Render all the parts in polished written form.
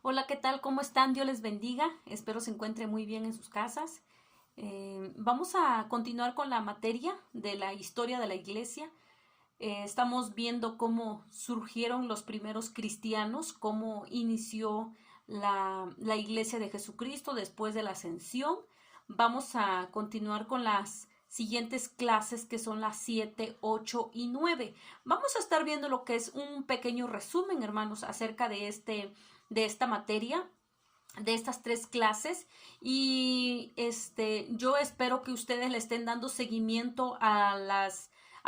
Hola, ¿qué tal? ¿Cómo están? Dios les bendiga. Espero se encuentren muy bien en sus casas. Vamos a continuar con la materia de la historia de la iglesia. Estamos viendo cómo surgieron los primeros cristianos, cómo inició la iglesia de Jesucristo después de la ascensión. Vamos a continuar con las siguientes clases que son las 7, 8 y 9. Vamos a estar viendo lo que es un pequeño resumen, hermanos, acerca de esta materia, de estas tres clases, y yo espero que ustedes le estén dando seguimiento a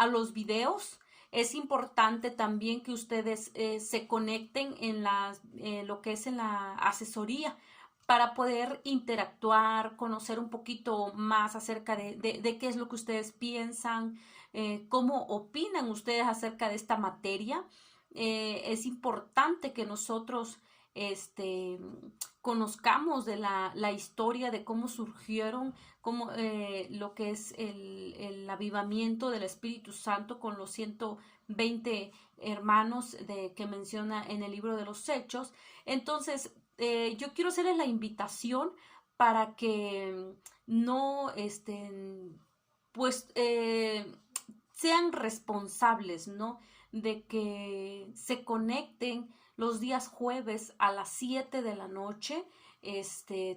los videos. Es importante también que ustedes se conecten en lo que es en la asesoría para poder interactuar, conocer un poquito más acerca de qué es lo que ustedes piensan, cómo opinan ustedes acerca de esta materia. Es importante que nosotros este, conozcamos de la historia de cómo surgieron, cómo, lo que es el avivamiento del Espíritu Santo con los 120 hermanos que menciona en el libro de los Hechos. Entonces, yo quiero hacerles la invitación para que no pues sean responsables, ¿no? De que se conecten los días jueves a las 7 de la noche.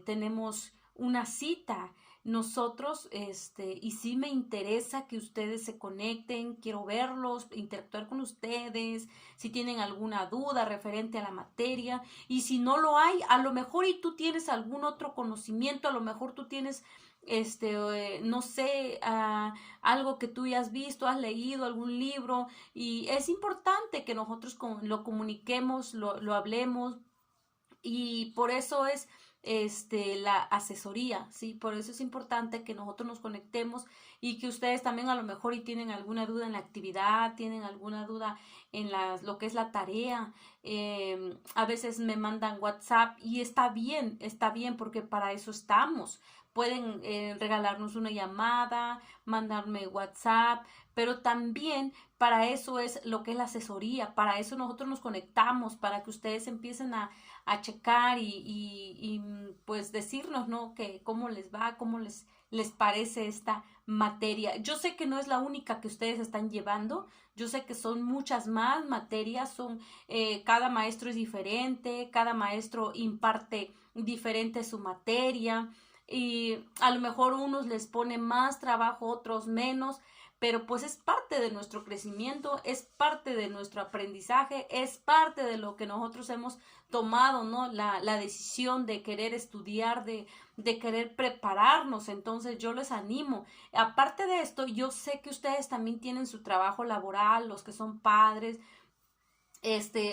Tenemos una cita nosotros, y sí me interesa que ustedes se conecten, quiero verlos, interactuar con ustedes, si tienen alguna duda referente a la materia, y si no lo hay, a lo mejor y tú tienes algún otro conocimiento, a lo mejor tú tienes no sé, algo que tú ya has visto, has leído algún libro, y es importante que nosotros lo comuniquemos, lo hablemos, y por eso es la asesoría, ¿sí? Por eso es importante que nosotros nos conectemos y que ustedes también a lo mejor y tienen alguna duda en la actividad, tienen alguna duda en lo que es la tarea. A veces me mandan WhatsApp y está bien porque para eso estamos. Pueden regalarnos una llamada, mandarme WhatsApp, pero también para eso es lo que es la asesoría, para eso nosotros nos conectamos, para que ustedes empiecen a checar pues decirnos, ¿no? Que cómo les va, les parece esta materia. Yo sé que no es la única que ustedes están llevando, yo sé que son muchas más materias, cada maestro es diferente, cada maestro imparte diferente su materia, y a lo mejor unos les pone más trabajo, otros menos, pero pues es parte de nuestro crecimiento, es parte de nuestro aprendizaje, es parte de lo que nosotros hemos tomado, ¿no? La decisión de querer estudiar, de querer prepararnos. Entonces yo les animo. Aparte de esto, yo sé que ustedes también tienen su trabajo laboral, los que son padres.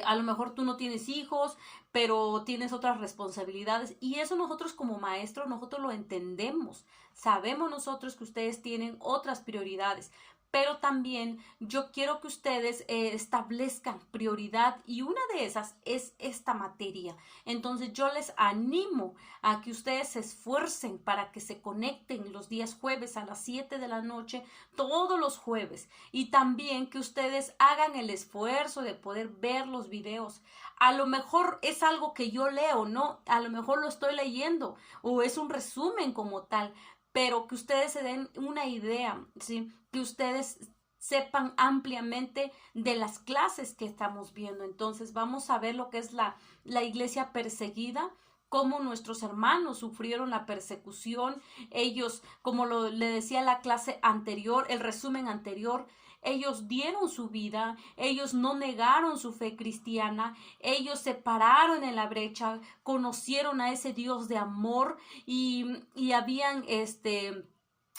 A lo mejor tú no tienes hijos, pero tienes otras responsabilidades, y eso nosotros como maestros, nosotros lo entendemos, sabemos nosotros que ustedes tienen otras prioridades, pero también yo quiero que ustedes establezcan prioridad, y una de esas es esta materia. Entonces yo les animo a que ustedes se esfuercen para que se conecten los días jueves a las 7 de la noche, todos los jueves, y también que ustedes hagan el esfuerzo de poder ver los videos. A lo mejor es algo que yo leo, ¿no? A lo mejor lo estoy leyendo o es un resumen como tal, pero que ustedes se den una idea, ¿sí? Que ustedes sepan ampliamente de las clases que estamos viendo. Entonces vamos a ver lo que es la iglesia perseguida, cómo nuestros hermanos sufrieron la persecución. Ellos, como le decía la clase anterior, el resumen anterior, ellos dieron su vida, ellos no negaron su fe cristiana, ellos se pararon en la brecha, conocieron a ese Dios de amor, y habían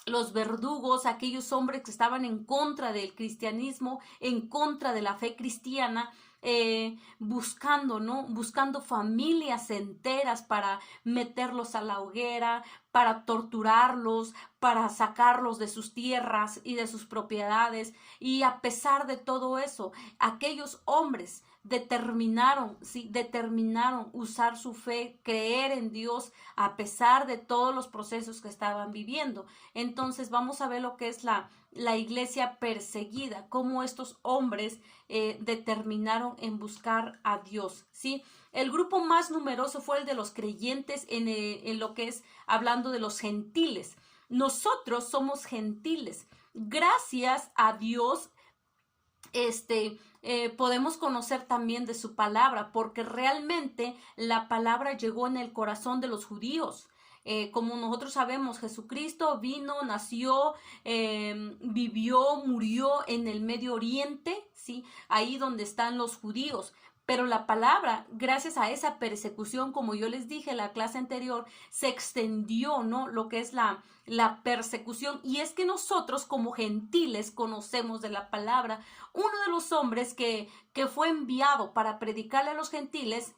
los verdugos, aquellos hombres que estaban en contra del cristianismo, en contra de la fe cristiana, buscando, ¿no? Buscando familias enteras para meterlos a la hoguera, para torturarlos, para sacarlos de sus tierras y de sus propiedades. Y a pesar de todo eso, aquellos hombres determinaron, sí, determinaron usar su fe, creer en Dios a pesar de todos los procesos que estaban viviendo. Entonces vamos a ver lo que es la iglesia perseguida, cómo estos hombres determinaron en buscar a Dios, ¿sí? El grupo más numeroso fue el de los creyentes en lo que es hablando de los gentiles. Nosotros somos gentiles. Gracias a Dios, podemos conocer también de su palabra, porque realmente la palabra llegó en el corazón de los judíos. Como nosotros sabemos, Jesucristo vino, nació, vivió, murió en el Medio Oriente, ¿sí? Ahí donde están los judíos. Pero la palabra, gracias a esa persecución, como yo les dije en la clase anterior, se extendió, ¿no? Lo que es la persecución. Y es que nosotros como gentiles conocemos de la palabra. Uno de los hombres que fue enviado para predicarle a los gentiles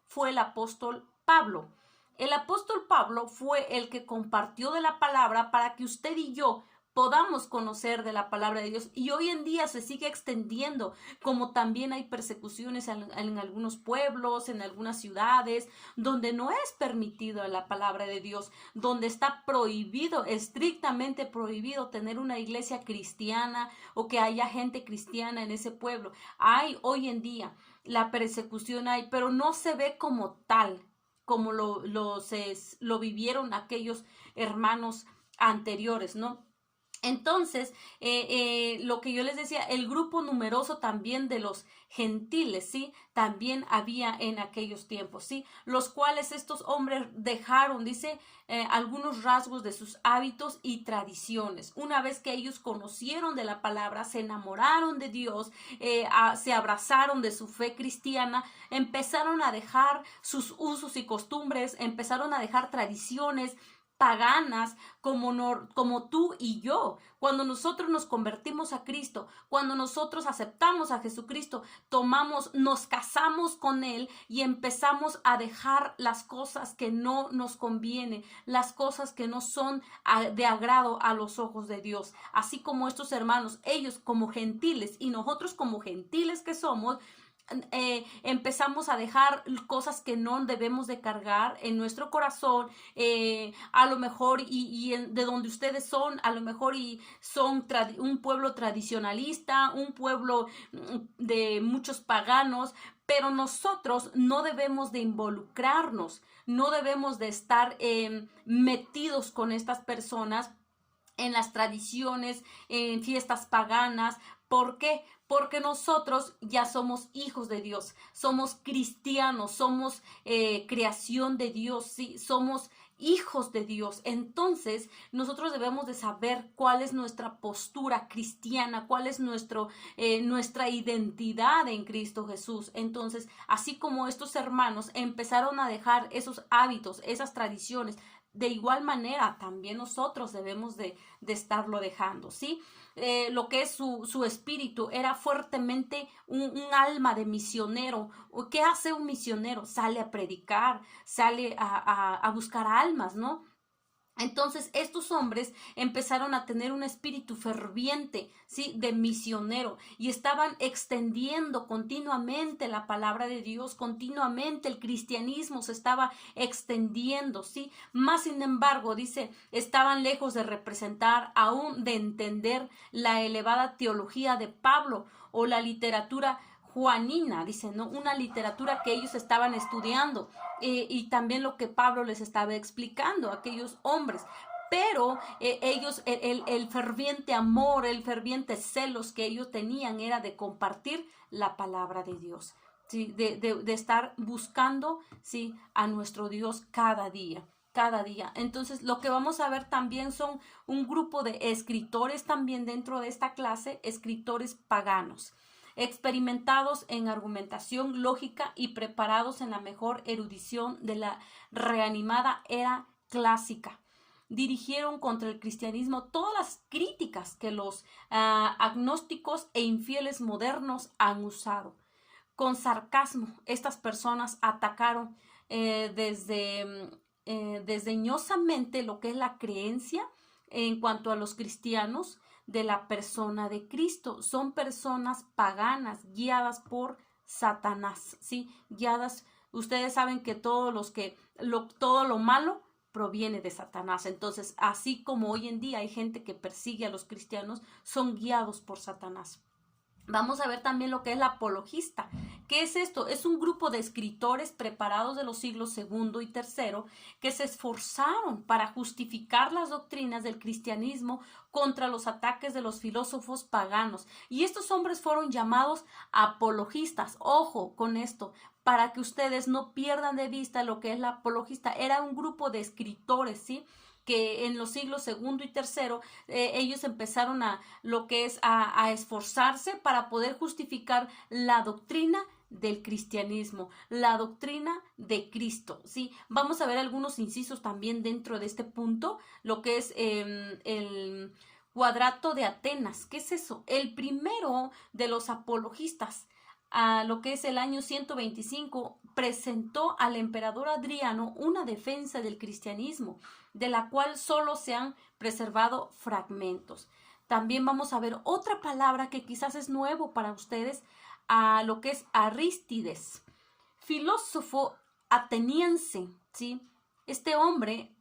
fue el apóstol Pablo. El apóstol Pablo fue el que compartió de la palabra para que usted y yo podamos conocer de la palabra de Dios, y hoy en día se sigue extendiendo, como también hay persecuciones en algunos pueblos, en algunas ciudades, donde no es permitido la palabra de Dios, donde está prohibido, estrictamente prohibido tener una iglesia cristiana o que haya gente cristiana en ese pueblo. Hay hoy en día la persecución, pero no se ve como tal, como lo vivieron aquellos hermanos anteriores, ¿no? Entonces, lo que yo les decía, el grupo numeroso también de los gentiles, ¿sí? También había en aquellos tiempos, ¿sí? Los cuales estos hombres dejaron, dice, algunos rasgos de sus hábitos y tradiciones. Una vez que ellos conocieron de la palabra, se enamoraron de Dios, se abrazaron de su fe cristiana, empezaron a dejar sus usos y costumbres, empezaron a dejar tradiciones paganas como tú y yo. Cuando nosotros nos convertimos a Cristo, cuando nosotros aceptamos a Jesucristo, nos casamos con Él y empezamos a dejar las cosas que no nos convienen, las cosas que no son de agrado a los ojos de Dios. Así como estos hermanos, ellos como gentiles y nosotros como gentiles que somos, empezamos a dejar cosas que no debemos de cargar en nuestro corazón, a lo mejor de donde ustedes son, a lo mejor y son un pueblo tradicionalista, un pueblo de muchos paganos, pero nosotros no debemos de involucrarnos, no debemos de estar metidos con estas personas en las tradiciones, en fiestas paganas. ¿Por qué? Porque nosotros ya somos hijos de Dios, somos cristianos, somos creación de Dios, ¿sí? Somos hijos de Dios. Entonces nosotros debemos de saber cuál es nuestra postura cristiana, cuál es nuestra identidad en Cristo Jesús. Entonces, así como estos hermanos empezaron a dejar esos hábitos, esas tradiciones, de igual manera también nosotros debemos de estarlo dejando, ¿sí? Lo que es su espíritu era fuertemente un alma de misionero. ¿Qué hace un misionero? Sale a predicar, sale a buscar almas, ¿no? Entonces estos hombres empezaron a tener un espíritu ferviente, ¿sí? De misionero, y estaban extendiendo continuamente la palabra de Dios, continuamente el cristianismo se estaba extendiendo, ¿sí? Más sin embargo, dice, estaban lejos de representar, aún de entender la elevada teología de Pablo o la literatura juanina, dice, ¿no? Una literatura que ellos estaban estudiando, y también lo que Pablo les estaba explicando a aquellos hombres. Pero ellos, el ferviente amor, el ferviente celos que ellos tenían era de compartir la palabra de Dios, ¿sí? De estar buscando, ¿sí? A nuestro Dios cada día. Cada día. Entonces, lo que vamos a ver también son un grupo de escritores también dentro de esta clase, escritores paganos, experimentados en argumentación lógica y preparados en la mejor erudición de la reanimada era clásica. Dirigieron contra el cristianismo todas las críticas que los agnósticos e infieles modernos han usado. Con sarcasmo, estas personas atacaron desdeñosamente lo que es la creencia en cuanto a los cristianos de la persona de Cristo. Son personas paganas, guiadas por Satanás, ¿sí? Guiadas, ustedes saben que todo lo malo proviene de Satanás. Entonces, así como hoy en día hay gente que persigue a los cristianos, son guiados por Satanás. Vamos a ver también lo que es la apologista. ¿Qué es esto? Es un grupo de escritores preparados de los siglos segundo y tercero que se esforzaron para justificar las doctrinas del cristianismo contra los ataques de los filósofos paganos. Y estos hombres fueron llamados apologistas. Ojo con esto, para que ustedes no pierdan de vista lo que es la apologista. Era un grupo de escritores, ¿sí?, que en los siglos segundo y tercero ellos empezaron a esforzarse para poder justificar la doctrina del cristianismo, la doctrina de Cristo, ¿sí? Vamos a ver algunos incisos también dentro de este punto, lo que es el cuadrato de Atenas. ¿Qué es eso? El primero de los apologistas, a lo que es el año 125, presentó al emperador Adriano una defensa del cristianismo, de la cual solo se han preservado fragmentos. También vamos a ver otra palabra que quizás es nuevo para ustedes, a lo que es Arístides, filósofo ateniense, ¿sí? Este hombre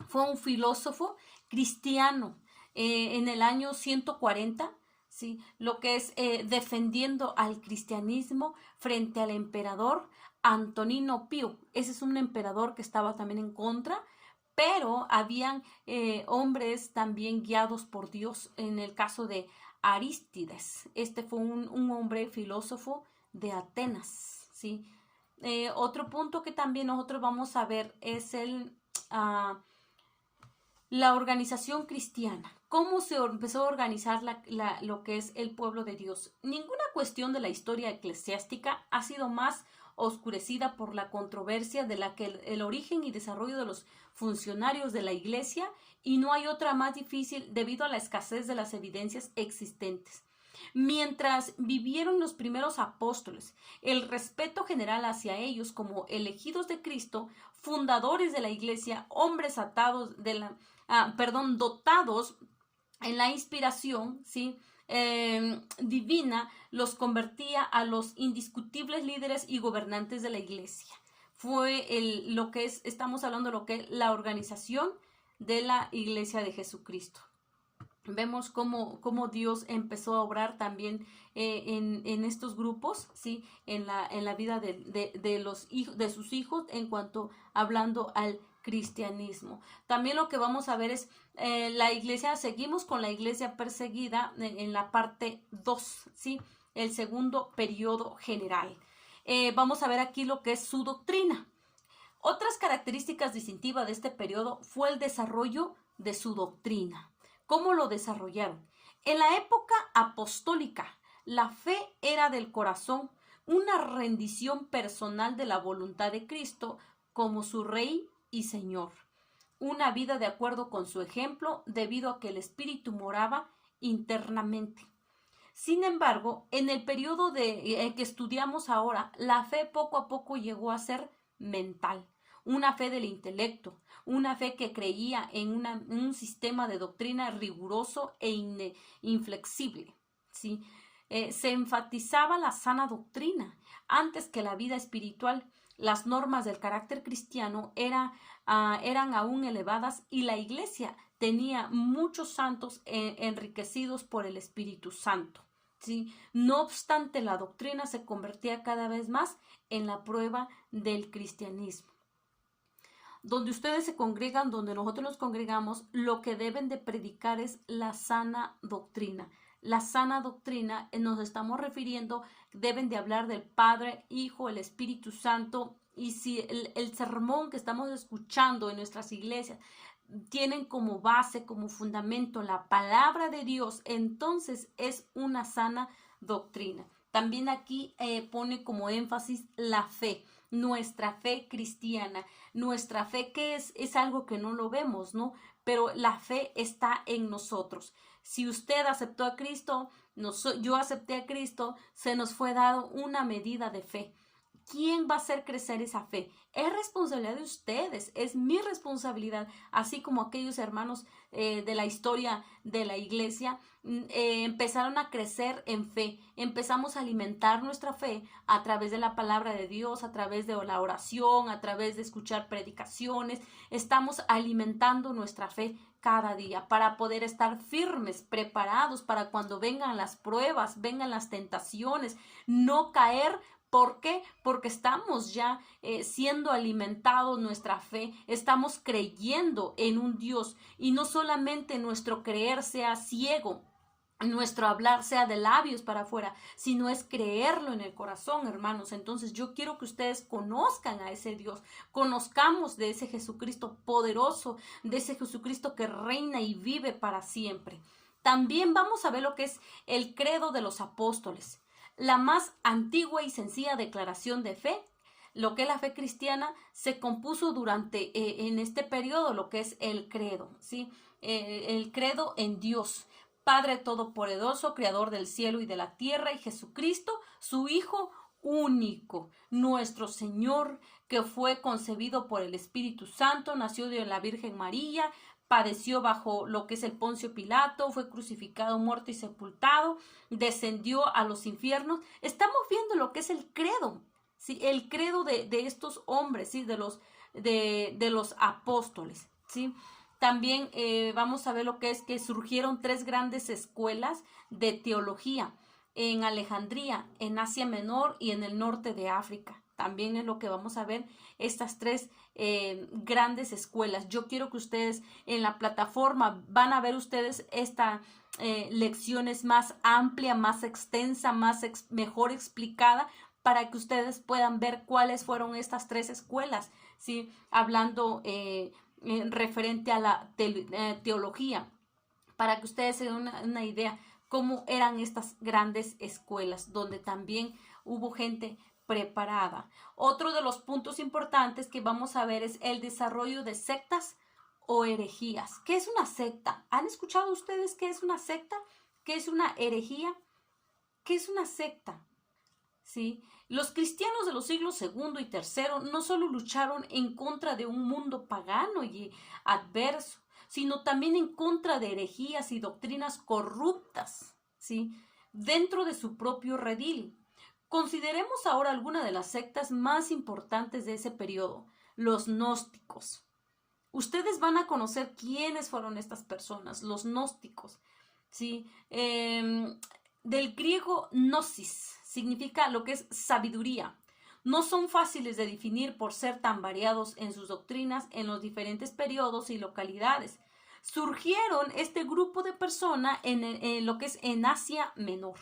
fue un filósofo cristiano en el año 140, ¿sí?, lo que es defendiendo al cristianismo frente al emperador Antonino Pío. Ese es un emperador que estaba también en contra, pero habían hombres también guiados por Dios. En el caso de Arístides, este fue un hombre filósofo de Atenas, ¿sí? Otro punto que también nosotros vamos a ver es la organización cristiana. ¿Cómo se empezó a organizar lo que es el pueblo de Dios? Ninguna cuestión de la historia eclesiástica ha sido más oscurecida por la controversia de la que el origen y desarrollo de los funcionarios de la Iglesia, y no hay otra más difícil debido a la escasez de las evidencias existentes. Mientras vivieron los primeros apóstoles, el respeto general hacia ellos como elegidos de Cristo, fundadores de la Iglesia, hombres dotados en la inspiración, ¿sí?, divina, los convertía a los indiscutibles líderes y gobernantes de la Iglesia. Fue estamos hablando de lo que es la organización de la Iglesia de Jesucristo. Vemos cómo Dios empezó a obrar también en estos grupos, ¿sí?, en la vida de sus hijos, en cuanto hablando al cristianismo. También lo que vamos a ver es la iglesia. Seguimos con la iglesia perseguida en la parte 2, ¿sí?, el segundo periodo general. Vamos a ver aquí lo que es su doctrina. Otras características distintivas de este periodo fue el desarrollo de su doctrina. ¿Cómo lo desarrollaron? En la época apostólica, la fe era del corazón, una rendición personal de la voluntad de Cristo como su Rey y Señor. Una vida de acuerdo con su ejemplo, debido a que el Espíritu moraba internamente. Sin embargo, en el periodo que estudiamos ahora, la fe poco a poco llegó a ser mental, una fe del intelecto, una fe que creía en un sistema de doctrina riguroso e inflexible, ¿sí? Se enfatizaba la sana doctrina antes que la vida espiritual. Las normas del carácter cristiano eran aún elevadas, y la iglesia tenía muchos santos enriquecidos por el Espíritu Santo, ¿sí? No obstante, la doctrina se convertía cada vez más en la prueba del cristianismo. Donde ustedes se congregan, donde nosotros nos congregamos, lo que deben de predicar es la sana doctrina. La sana doctrina, nos estamos refiriendo, deben de hablar del Padre, Hijo, el Espíritu Santo. Y si el sermón que estamos escuchando en nuestras iglesias tienen como base, como fundamento la palabra de Dios, entonces es una sana doctrina. También aquí pone como énfasis la fe, nuestra fe cristiana. Nuestra fe, que es algo que no lo vemos, ¿no? Pero la fe está en nosotros. Si usted aceptó a Cristo, yo acepté a Cristo, se nos fue dado una medida de fe. ¿quién va a hacer crecer esa fe? Es responsabilidad de ustedes, es mi responsabilidad, así como aquellos hermanos de la historia de la iglesia empezaron a crecer en fe. Empezamos a alimentar nuestra fe a través de la palabra de Dios, a través de la oración, a través de escuchar predicaciones. Estamos alimentando nuestra fe cada día para poder estar firmes, preparados para cuando vengan las pruebas, vengan las tentaciones, no caer. ¿Por qué? Porque estamos ya siendo alimentados nuestra fe, estamos creyendo en un Dios y no solamente nuestro creer sea ciego, nuestro hablar sea de labios para afuera, sino es creerlo en el corazón, hermanos. Entonces yo quiero que ustedes conozcan a ese Dios, conozcamos de ese Jesucristo poderoso, de ese Jesucristo que reina y vive para siempre. También vamos a ver lo que es el credo de los apóstoles, la más antigua y sencilla declaración de fe. Lo que es la fe cristiana se compuso durante en este periodo, lo que es el credo, ¿sí? El credo en Dios, Padre Todopoderoso, Creador del cielo y de la tierra, y Jesucristo, su Hijo único, nuestro Señor, que fue concebido por el Espíritu Santo, nació de la Virgen María, padeció bajo lo que es el Poncio Pilato, fue crucificado, muerto y sepultado, descendió a los infiernos. Estamos viendo lo que es el credo, ¿sí? El credo de estos hombres, ¿sí? De los apóstoles, ¿sí? También vamos a ver lo que es que surgieron 3 grandes escuelas de teología en Alejandría, en Asia Menor y en el norte de África. También es lo que vamos a ver, estas 3 grandes escuelas. Yo quiero que ustedes en la plataforma van a ver ustedes esta lecciones más amplia, más extensa, mejor explicada, para que ustedes puedan ver cuáles fueron estas 3 escuelas, ¿sí? Hablando referente a la teología, para que ustedes se den una idea cómo eran estas grandes escuelas, donde también hubo gente preparada. Otro de los puntos importantes que vamos a ver es el desarrollo de sectas o herejías. ¿Qué es una secta? ¿Han escuchado ustedes qué es una secta? ¿Qué es una herejía? ¿Qué es una secta? ¿Sí? Los cristianos de los siglos segundo y tercero no solo lucharon en contra de un mundo pagano y adverso, sino también en contra de herejías y doctrinas corruptas, ¿sí? Dentro de su propio redil. Consideremos ahora algunas de las sectas más importantes de ese periodo, los gnósticos. Ustedes van a conocer quiénes fueron estas personas, los gnósticos, ¿sí? Del griego gnosis, significa lo que es sabiduría. No son fáciles de definir por ser tan variados en sus doctrinas en los diferentes periodos y localidades. Surgieron este grupo de personas en lo que es en Asia Menor.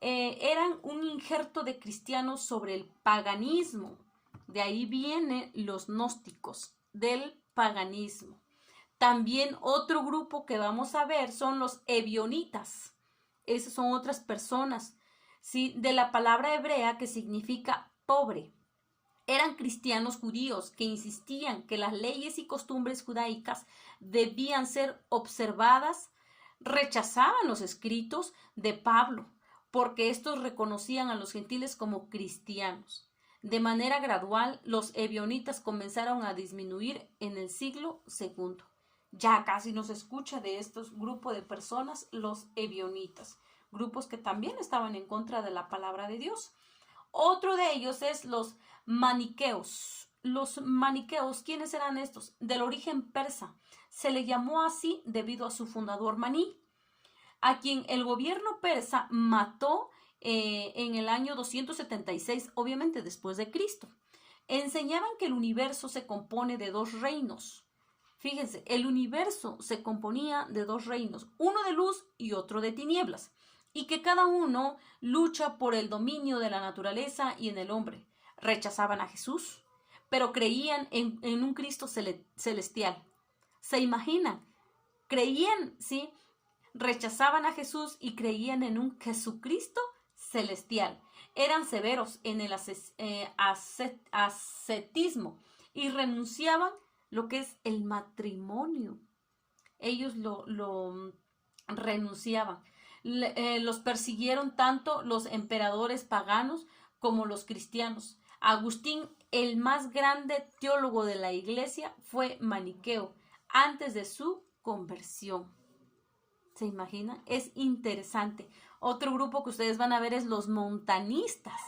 Eran un injerto de cristianos sobre el paganismo. De ahí vienen los gnósticos, del paganismo. También otro grupo que vamos a ver son los ebionitas. Esas son otras personas, ¿sí? De la palabra hebrea que significa pobre. Eran cristianos judíos que insistían que las leyes y costumbres judaicas debían ser observadas. Rechazaban los escritos de Pablo, porque estos reconocían a los gentiles como cristianos. De manera gradual, los ebionitas comenzaron a disminuir en el siglo II. Ya casi no se escucha de estos grupos de personas, los ebionitas, grupos que también estaban en contra de la palabra de Dios. Otro de ellos es los maniqueos. Los maniqueos, ¿quiénes eran estos? Del origen persa. Se le llamó así debido a su fundador Maní, a quien el gobierno persa mató en el año 276, obviamente después de Cristo. Enseñaban que el universo se compone de 2 reinos. Fíjense, el universo se componía de 2 reinos, uno de luz y otro de tinieblas, y que cada uno lucha por el dominio de la naturaleza y en el hombre. Rechazaban a Jesús, pero creían en un Cristo celestial. ¿Se imaginan? Creían, ¿sí? Rechazaban a Jesús y creían en un Jesucristo celestial. Eran severos en el ascetismo y renunciaban lo que es el matrimonio. Ellos lo renunciaban. Los persiguieron tanto los emperadores paganos como los cristianos, Agustín, el más grande teólogo de la iglesia, fue maniqueo antes de su conversión. ¿Se imaginan? Es interesante. Otro grupo que ustedes van a ver es los montanistas,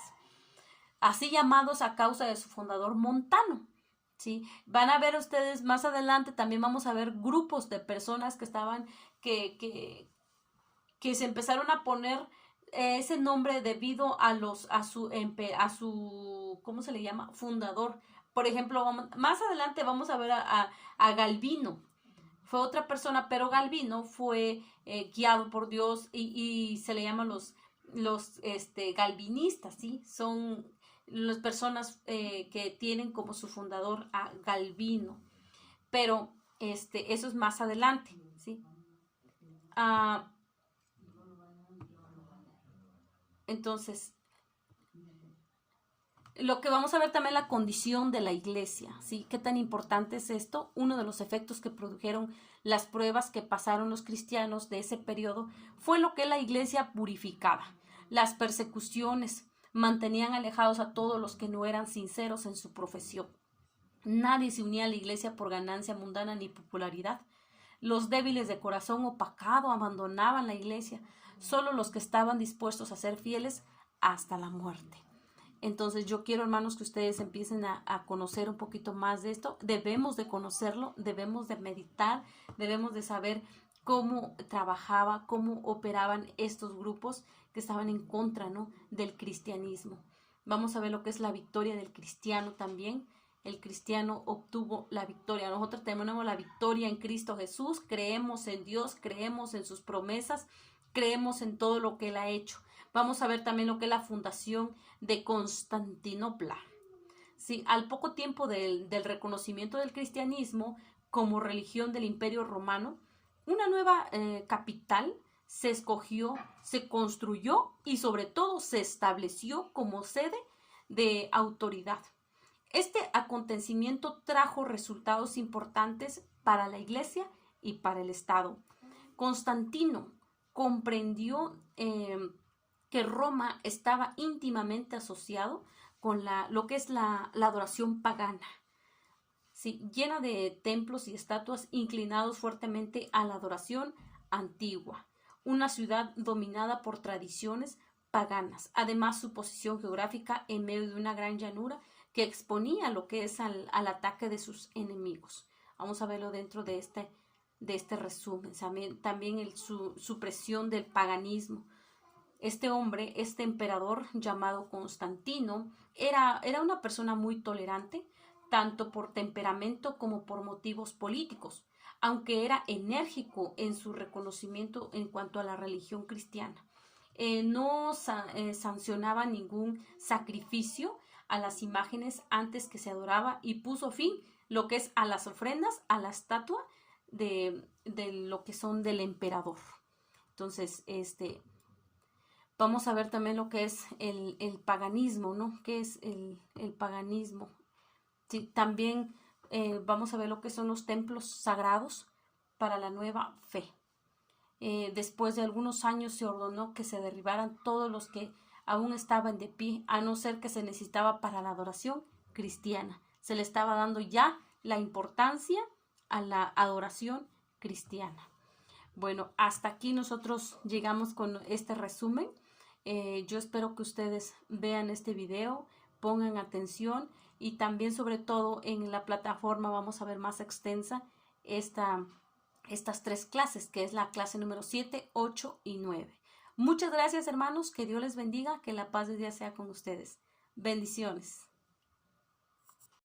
así llamados a causa de su fundador Montano. ¿Sí? Van a ver ustedes más adelante, también vamos a ver grupos de personas que estaban, que se empezaron a poner ese nombre debido a su, ¿cómo se le llama? Fundador. Por ejemplo, más adelante vamos a ver a Galvino. Fue otra persona, pero Galvino fue guiado por Dios y se le llaman los galvinistas, ¿sí? Son las personas que tienen como su fundador a Galvino. Pero eso es más adelante, ¿sí? Entonces, lo que vamos a ver también la condición de la iglesia, ¿sí? ¿Qué tan importante es esto? Uno de los efectos que produjeron las pruebas que pasaron los cristianos de ese periodo fue lo que la iglesia purificaba. Las persecuciones mantenían alejados a todos los que no eran sinceros en su profesión. Nadie se unía a la iglesia por ganancia mundana ni popularidad. Los débiles de corazón opacado abandonaban la iglesia. Solo los que estaban dispuestos a ser fieles hasta la muerte. Entonces yo quiero, hermanos, que ustedes empiecen a conocer un poquito más de esto. Debemos de conocerlo, debemos de meditar, debemos de saber cómo trabajaba, cómo operaban estos grupos que estaban en contra, ¿no?, del cristianismo. Vamos a ver lo que es la victoria del cristiano también. El cristiano obtuvo la victoria. Nosotros tenemos la victoria en Cristo Jesús. Creemos en Dios, creemos en sus promesas, creemos en todo lo que Él ha hecho. Vamos a ver también lo que es la fundación de Constantinopla. Sí, al poco tiempo del reconocimiento del cristianismo como religión del Imperio Romano, una nueva capital se escogió, se construyó y sobre todo se estableció como sede de autoridad. Este acontecimiento trajo resultados importantes para la Iglesia y para el Estado. Constantino comprendió que Roma estaba íntimamente asociado con lo que es la adoración pagana, ¿sí?, llena de templos y estatuas inclinados fuertemente a la adoración antigua, una ciudad dominada por tradiciones paganas. Además, su posición geográfica en medio de una gran llanura que exponía lo que es al ataque de sus enemigos. Vamos a verlo dentro de este resumen. También su supresión del paganismo. Este hombre, este emperador llamado Constantino, era una persona muy tolerante, tanto por temperamento como por motivos políticos, aunque era enérgico en su reconocimiento en cuanto a la religión cristiana. No sancionaba ningún sacrificio a las imágenes antes que se adoraba y puso fin lo que es a las ofrendas, a la estatua de lo que son del emperador. Entonces, vamos a ver también lo que es el paganismo, ¿no? ¿Qué es el paganismo? Sí, también vamos a ver lo que son los templos sagrados para la nueva fe. Después de algunos años se ordenó que se derribaran todos los que aún estaban de pie, a no ser que se necesitaba para la adoración cristiana. Se le estaba dando ya la importancia a la adoración cristiana. Bueno, hasta aquí nosotros llegamos con este resumen. Yo espero que ustedes vean este video, pongan atención y también, sobre todo, en la plataforma vamos a ver más extensa estas 3 clases, que es la clase número 7, 8 y 9. Muchas gracias, hermanos, que Dios les bendiga, que la paz de Dios sea con ustedes. Bendiciones.